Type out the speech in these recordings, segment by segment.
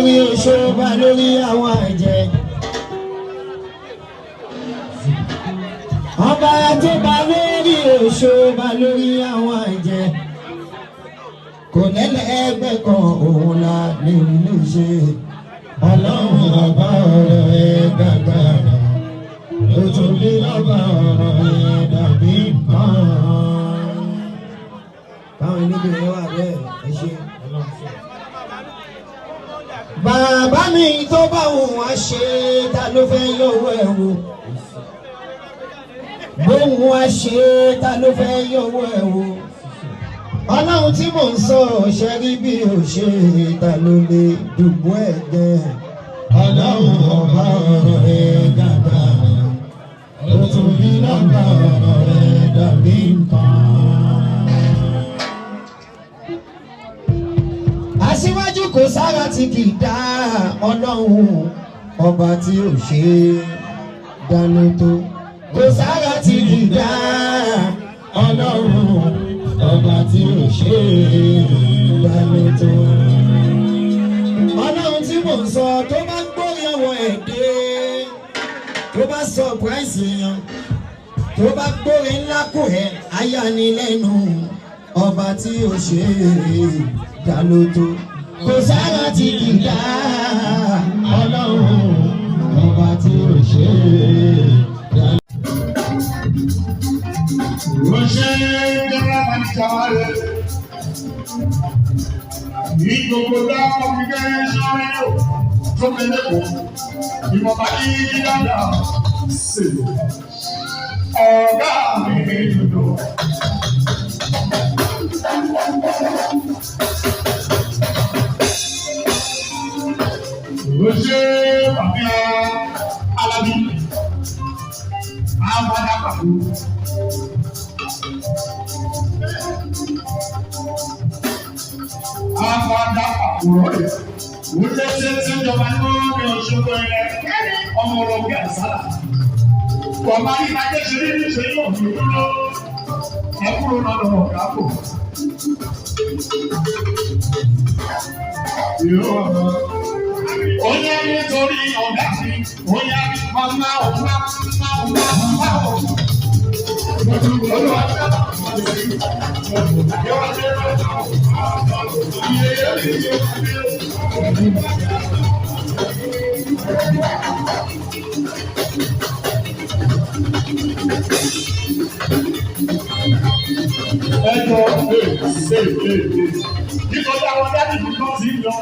lórí oṣó ọba lórí àwọn àjẹ́. Ọba tó bá lórí oṣó ọba lórí àwọn àjẹ́. Kò lẹ́lẹ́gbẹ́ kan òun la lè lè ṣe. Ọlọ́run ọba ọ̀rọ̀ ẹ̀ gbàgbára. Lótòlé lọ́ba ọ̀rọ̀ ẹ̀ dàbí kan. Báwọn níbi ìwé wà bẹ́ẹ̀ ẹ ṣe. Bàbá mi tó bá wù wá ṣe ta ló fẹ́ yọ̀wọ́ ẹ̀ wò. Bóun wá ṣe ta ló fẹ́ yọ̀wọ́ ẹ̀ wò. Ọlọ́run tí mò ń sọ ṣe rí bí ò ṣe ta ló lè dùbò ẹ̀ jẹ́. Ọlọ́run ọba ọ̀rọ̀ ẹ̀ gàgà. Ó tún bí lọ́gbà ọ̀rọ̀ ẹ̀ dàbí nǹkan. Aṣíwájú kò sára tí kì í dá Ọlọ́run ọba tí ò ṣe dáná tó. Kò sára tí kì í dá Ọlọ́run ọba tí ò ṣe dáná tó. Ọlọ́run tí mò ń sọ tó bá gbórí ọwọ́ ẹ̀ dé, tó bá surprise èèyàn, tó bá gbórí ńlá kò ẹ̀ ayánilẹ́nu ọba tí ò ṣe dáná tó. Kò sára tí kì í dá Ọlọ́run ọba tí ò ṣe dáná. Ránṣẹ́ jẹ́rọ àmàlìkàwárẹ̀ ní gbogbo dáàbò gbígbẹ́ ṣọ́rẹ́ tó mẹ́lẹ́kọ̀ọ́ ìmọ̀bá ní dáadáa sí ọ̀gá mi dúdú. Ránṣẹ́ bàbá Alábí àbádá pàtó. Àbádá àkùrọ̀ rẹ̀ wò lẹ́sẹ̀ tí ìjọba ní wọ́n rí Òṣogbo rẹ̀ ọmọ ọlọ́gbẹ́ àṣálà. Bọ̀má ní ìdájẹ́ ṣe ní ṣe yóò fi dúró ẹkúrò náà lọ́wọ́ káàpọ̀. Oyè nítorí ọ̀gá mi, oyè ọ̀gá ọ̀gá ọ̀gá ọ̀gá. Nítorí àwọn dájú tó tọ́ sí lọ,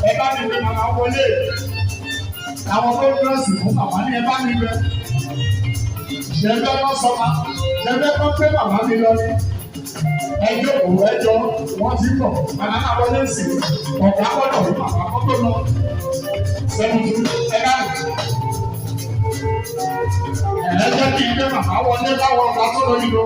ẹ bá mi bẹ màmá wọlé. Àwọn tó ń dúró sí fún màmá ní ẹ bá mi bẹ. Ṣẹ̀fẹ̀ kan sọ ma, ṣẹ̀fẹ̀ kan pé màmá mi lọ ní. Ẹjọ́ òwò ẹjọ́ wọ́n ti bọ̀, màmá náà wọlé sí. Ọ̀gá gbọ́dọ̀ fún màmá kó tó lọ. Sẹ́wọ̀n ẹ bá mi. Ẹ jẹ́ kí n gbé màmá wọlé láwọn ọ̀gá tó lọ yìí lọ.